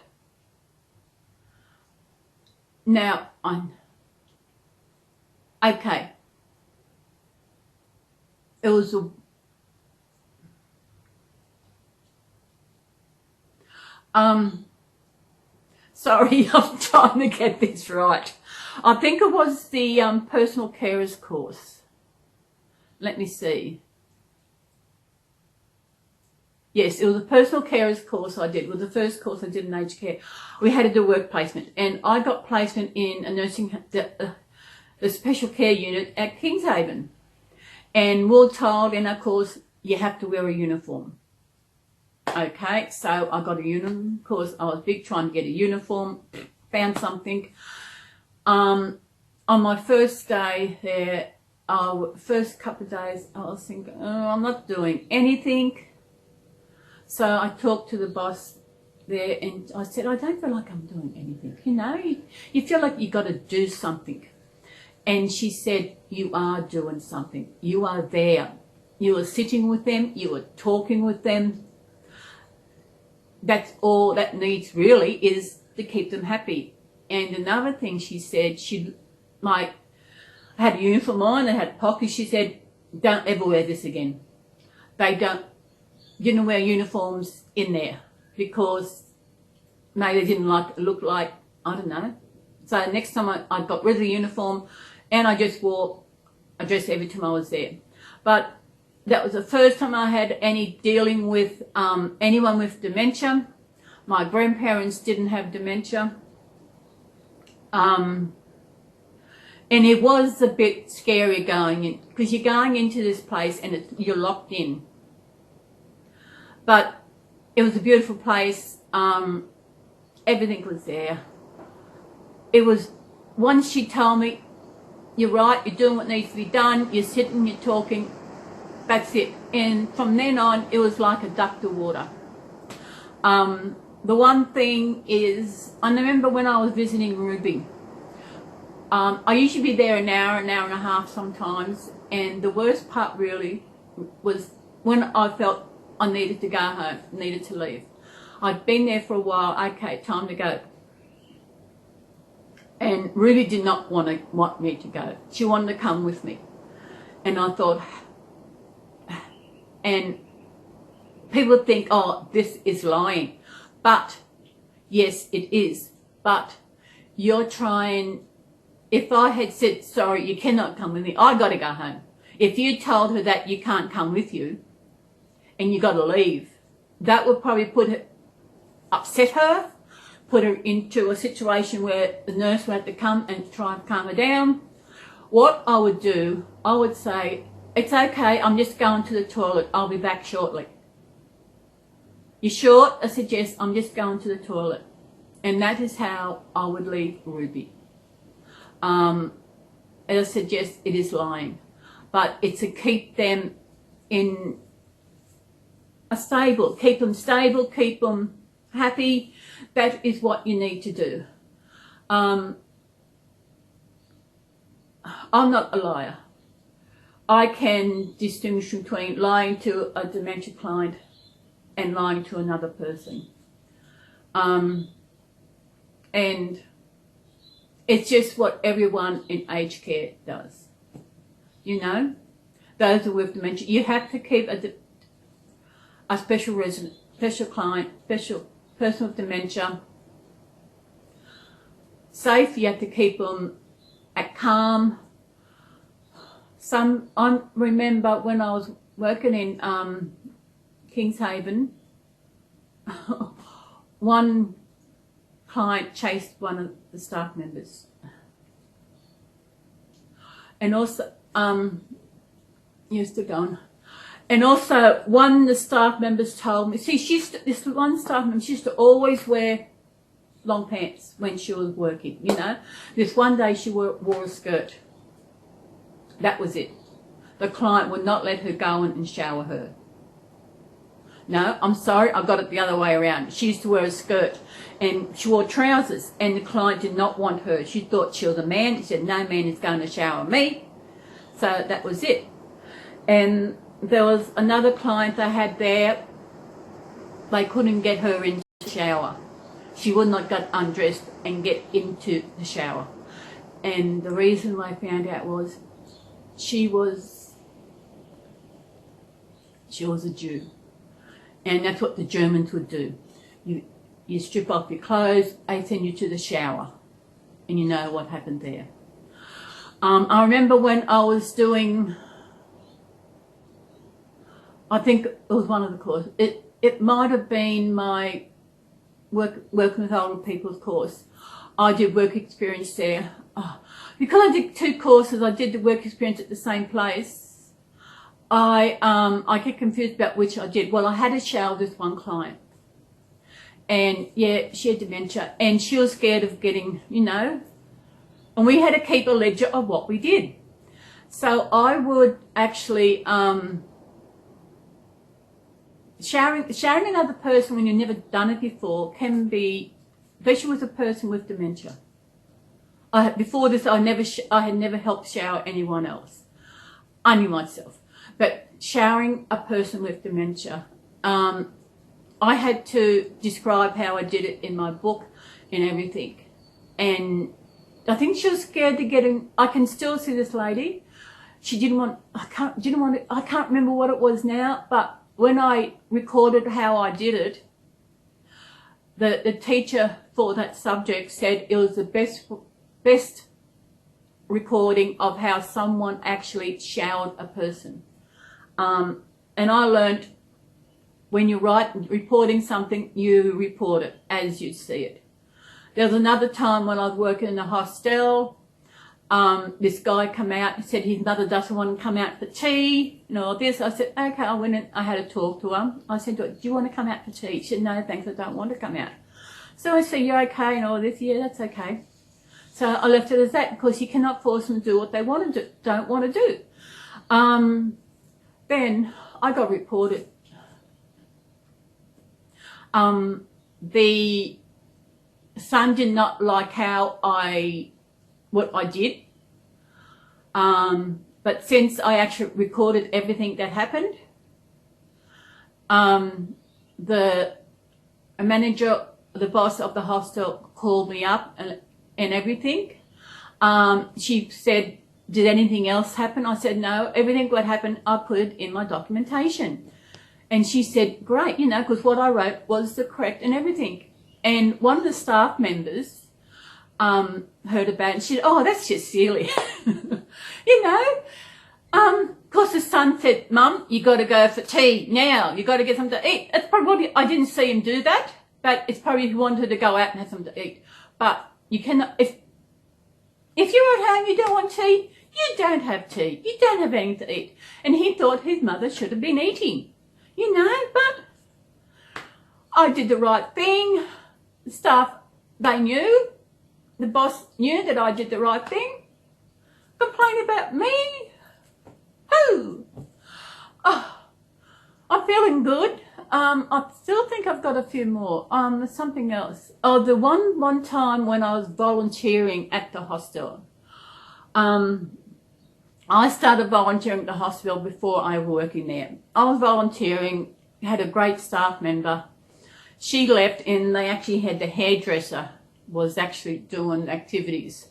Now okay. It was sorry, I'm trying to get this right. I think it was the personal carers course. Let me see. Yes, it was a personal carers course I did. It was the first course I did in aged care. We had to do work placement, and I got placement in a nursing, the special care unit at Kingshaven. And we're told, and of course, you have to wear a uniform. Okay, so I got a uniform. Of course, I was big trying to get a uniform, found something. On my first day there, first couple of days, I was thinking, oh, I'm not doing anything. So I talked to the boss there and I said, I don't feel like I'm doing anything. You know, you feel like you got to do something. And she said, you are doing something. You are there. You are sitting with them. You are talking with them. That's all that needs really, is to keep them happy. And another thing she said, she like had a uniform on and had pockets. She said, don't ever wear this again. They didn't wear uniforms in there because maybe they didn't look like, I don't know. So next time I got rid of the uniform and I just wore a dress every time I was there. But that was the first time I had any dealing with anyone with dementia. My grandparents didn't have dementia. And it was a bit scary going in, because you're going into this place and you're locked in. But it was a beautiful place. Everything was there. It was, once she told me, you're right, you're doing what needs to be done, you're sitting, you're talking, that's it. And from then on, it was like a duck to water. The one thing is, I remember when I was visiting Ruby, I usually be there an hour and a half sometimes, and the worst part really was when I felt I needed to go home, needed to leave. I'd been there for a while, okay, time to go. And really did not want me to go. She wanted to come with me. And I thought, and people think, oh, this is lying. But, yes, it is. But you're trying, if I had said, sorry, you cannot come with me, I got to go home. If you told her that you can't come with you and you got to leave, that would probably upset her, put her into a situation where the nurse would have to come and try and calm her down. What I would do, I would say, it's okay, I'm just going to the toilet, I'll be back shortly. You sure? I said, yes, I'm just going to the toilet. And that is how I would leave Ruby. As I said, yes, it is lying. But it's to keep them in a stable, keep them stable, keep them happy. That is what you need to do. I'm not a liar. I can distinguish between lying to a dementia client and lying to another person. And it's just what everyone in aged care does. You know, those who with dementia, you have to keep a special resident, special client, special person with dementia safe. You have to keep them at calm. I remember when I was working in Kingshaven, one client chased one of the staff members, and also used to go on. And also, one of the staff members told me, see, this one staff member, she used to always wear long pants when she was working, you know. This one day she wore a skirt. That was it. The client would not let her go in and shower her. No, I'm sorry, I got it the other way around. She used to wear a skirt and she wore trousers, and the client did not want her. She thought she was a man. She said, no man is going to shower me. So that was it. And there was another client I had there, they couldn't get her into the shower. She would not get undressed and get into the shower. And the reason I found out was she was a Jew. And that's what the Germans would do. You strip off your clothes, they send you to the shower. And you know what happened there. I remember when I was doing, I think it was one of the courses. It might have been my working with older people's course. I did work experience there. Because I did two courses, I did the work experience at the same place. I get confused about which I did. Well, I had a shower with one client. And yeah, she had dementia and she was scared of getting, you know, and we had to keep a ledger of what we did. So I would actually, showering another person when you've never done it before can be, especially with a person with dementia. Before this, I had never helped shower anyone else, only myself. But showering a person with dementia, I had to describe how I did it in my book and everything. And I think she was scared to get in. I can still see this lady. She I can't remember what it was now, but when I recorded how I did it, the teacher for that subject said it was the best recording of how someone actually showered a person. And I learned when you're reporting something, you report it as you see it. There was another time when I was working in a hostel. This guy came out and said his mother doesn't want to come out for tea and all this. I said, okay, I went and I had a talk to him. I said, do you want to come out for tea? She said, no, thanks, I don't want to come out. So I said, you're okay and all this? Yeah, that's okay. So I left it as that because you cannot force them to do what they don't want to do. Then I got reported. The son did not like how I what I did. But since I actually recorded everything that happened, the manager, the boss of the hostel called me up and everything. She said, did anything else happen? I said, no, everything what happened, I put it in my documentation. And she said, great, you know, because what I wrote was the correct and everything. And one of the staff members heard about it and she said, oh, that's just silly. You know, of course the son said, Mum, you got to go for tea now. You got to get something to eat. It's probably, I didn't see him do that, but it's probably he wanted to go out and have something to eat. But you cannot, if you're at home, you don't want tea, you don't have tea. You don't have anything to eat. And he thought his mother should have been eating, you know, but I did the right thing. The staff, they knew. The boss knew that I did the right thing. Complain about me? Who? Oh, I'm feeling good. I still think I've got a few more. There's something else. Oh, the one time when I was volunteering at the hostel. I started volunteering at the hospital before I was working there. I was volunteering, had a great staff member. She left and they actually had the hairdresser was actually doing activities.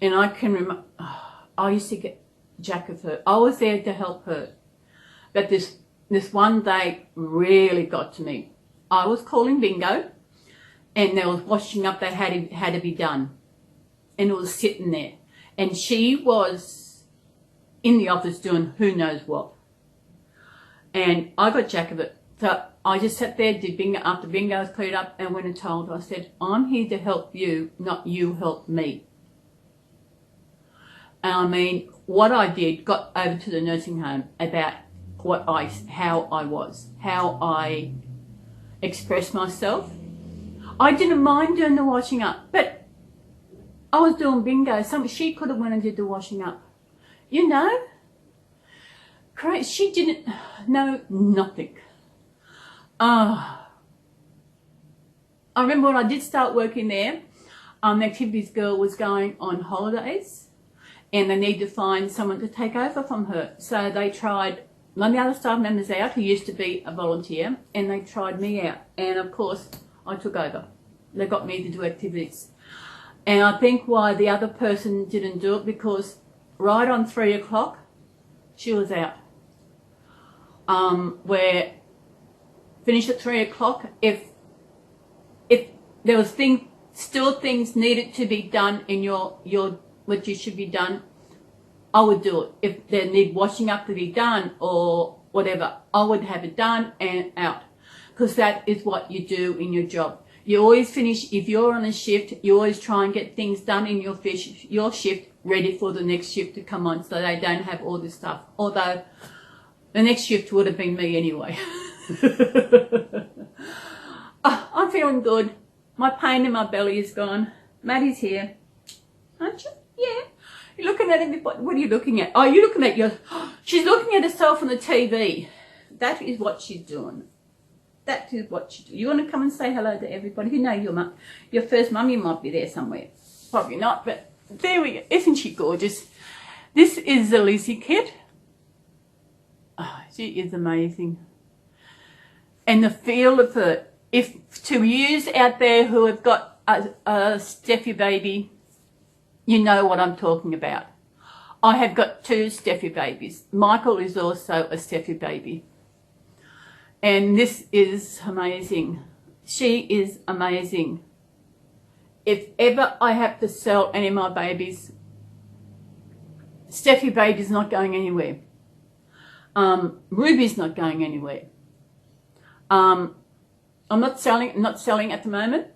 And I can remember, I used to get jack of her. I was there to help her. But this one day really got to me. I was calling bingo and there was washing up that had to be done. And it was sitting there. And she was in the office doing who knows what. And I got jack of it. So I just sat there, did bingo after bingo was cleared up, and went and told her, I said, I'm here to help you, not you help me. And I mean, what I did got over to the nursing home about how I was, how I expressed myself. I didn't mind doing the washing up, but I was doing bingo. She could have went and did the washing up. You know? She didn't know nothing. I remember when I did start working there, the activities girl was going on holidays and they needed to find someone to take over from her. So they tried one of the other staff members out who used to be a volunteer, and they tried me out. And of course, I took over. They got me to do activities. And I think why the other person didn't do it, because right on 3 o'clock, she was out. Where finished at 3 o'clock, if there was still things needed to be done in your what you should be done, I would do it. If there need washing up to be done or whatever, I would have it done and out, because that is what you do in your job. You always finish, if you're on a shift, you always try and get things done in your shift ready for the next shift to come on, so they don't have all this stuff. Although the next shift would have been me anyway. Oh, I'm feeling good. My pain in my belly is gone. Maddie's here. Aren't you? Yeah. You're looking at everybody. What are you looking at? Oh, you're looking at she's looking at herself on the TV. That is what she's doing. That is what she do. You want to come and say hello to everybody? You know your first mum, you might be there somewhere. Probably not, but there we go. Isn't she gorgeous? This is the Lizzie kit. Oh, she is amazing. And the feel of her. If to yous out there who have got a Steffi baby, you know what I'm talking about. I have got 2 Steffi babies. Michael is also a Steffi baby. And this is amazing. She is amazing. If ever I have to sell any of my babies, Steffi baby's not going anywhere. Ruby's not going anywhere. I'm not selling at the moment.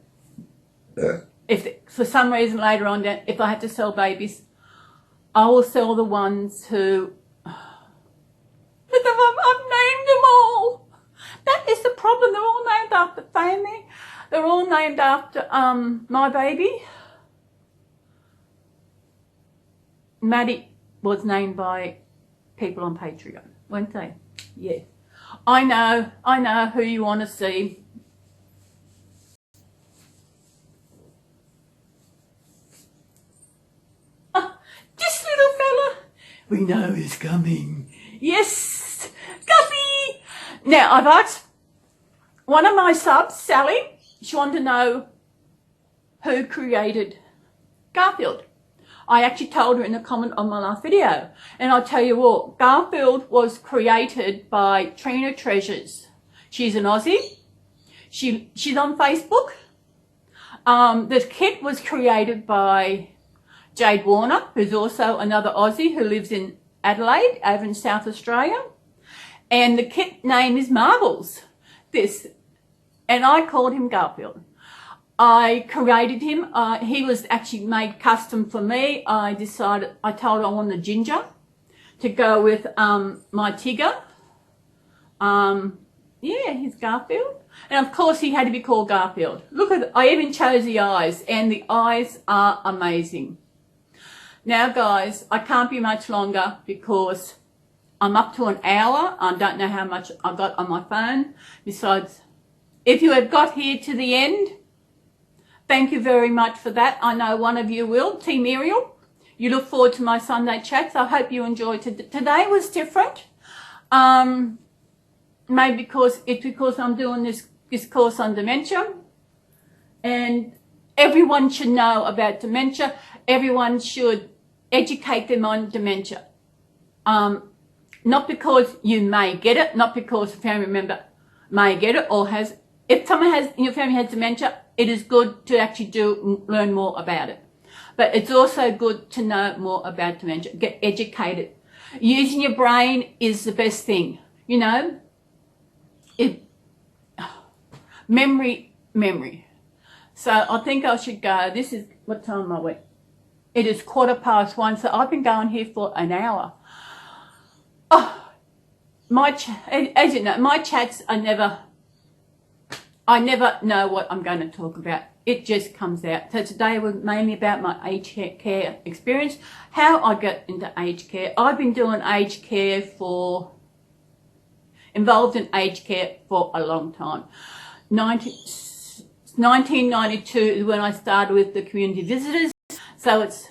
If for some reason later on, if I have to sell babies, I will sell the ones who, but I've named them all. That is the problem. They're all named after family. They're all named after my baby. Maddie was named by people on Patreon, weren't they? Yeah. I know who you want to see. We know he's coming. Yes, Guppy. Now, I've asked one of my subs, Sally, she wanted to know who created Garfield. I actually told her in a comment on my last video. And I'll tell you what, Garfield was created by Trina Treasures. She's an Aussie. She's on Facebook. The kit was created by Jade Warner, who's also another Aussie who lives in Adelaide, over in South Australia. And the kit name is Marbles. And I called him Garfield. I created him. He was actually made custom for me. I told her I wanted a ginger to go with my Tigger. Yeah, he's Garfield. And of course he had to be called Garfield. Look at, I even chose the eyes, and the eyes are amazing. Now guys, I can't be much longer because I'm up to an hour. I don't know how much I've got on my phone. Besides, if you have got here to the end, thank you very much for that. I know one of you will. Team Ariel, you look forward to my Sunday chats. I hope you enjoyed today. Was different. Maybe because I'm doing this course on dementia. And everyone should know about dementia. Everyone should educate them on dementia. Not because you may get it, not because a family member may get it or has. If someone in your family has dementia, it is good to actually learn more about it. But it's also good to know more about dementia. Get educated. Using your brain is the best thing. You know, memory. So I think I should go. This is, what time are we? It is 1:15, so I've been going here for an hour. Oh, as you know, my chats are I never know what I'm going to talk about. It just comes out. So today was mainly about my aged care experience, how I got into aged care. I've been doing aged care involved in aged care for a long time. 1992 is when I started with the community visitors. So it's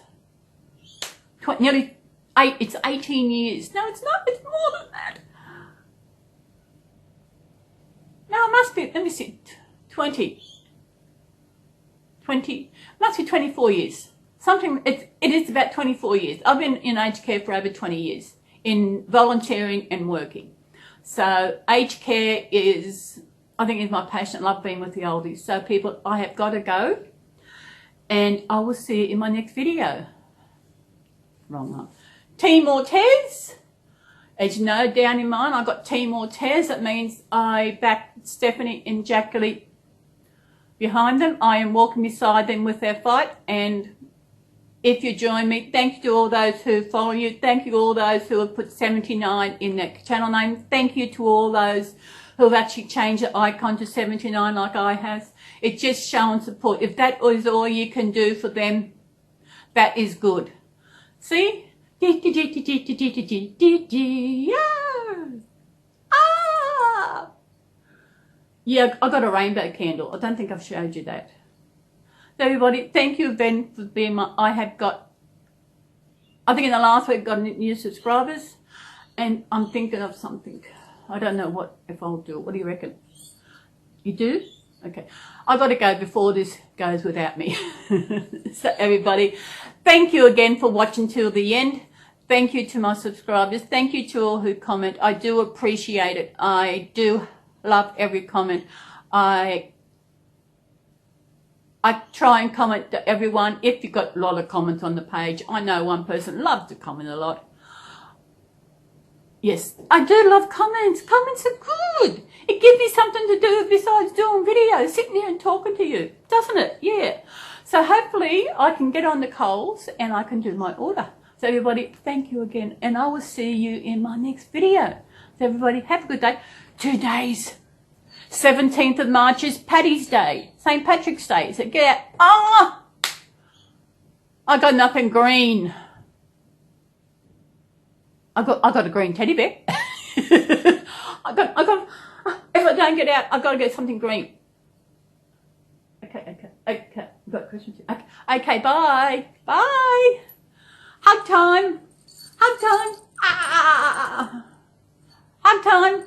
it's 18 years. No, it's not. It's more than that. No, it must be, let me see, 20, must be 24 years. It is about 24 years. I've been in aged care for over 20 years, in volunteering and working. So aged care is, I think, is my passion. I love being with the oldies. So people, I have got to go, and I will see you in my next video. Wrong one. TEAMORTIZ. As you know, down in mine, I've got TEAMORTIZ. That means I back Stephanie and Jacqueline behind them. I am walking beside them with their fight. And if you join me, thank you to all those who follow you. Thank you to all those who have put 79 in their channel name. Thank you to all those who have actually changed the icon to 79 like I have. It's just showing support. If that is all you can do for them, that is good. See? Yeah, I got a rainbow candle. I don't think I've showed you that. So everybody, thank you again for being I think in the last week got new subscribers, and I'm thinking of something. I don't know what if I'll do it. What do you reckon? You do? Okay. I got to go before this goes without me. So everybody, thank you again for watching till the end. Thank you to my subscribers. Thank you to all who comment. I do appreciate it. I do love every comment. I try and comment to everyone. If you've got a lot of comments on the page, I know one person loves to comment a lot. Yes, I do love comments. Comments are good. It gives me something to do besides doing videos, sitting here and talking to you, doesn't it? Yeah. So hopefully I can get on the Coles and I can do my order. So everybody, thank you again, and I will see you in my next video. So everybody, have a good day. 2 days. 17th of March is Paddy's Day, St. Patrick's Day. So get out. Ah! I got nothing green. I got a green teddy bear. if I don't get out, I've got to get something green. Okay. I've got Christmas. Okay, bye. Bye. Hug time. Hug time. Ah. Hug time.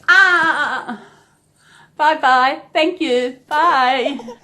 Ah. Bye-bye. Thank you. Bye.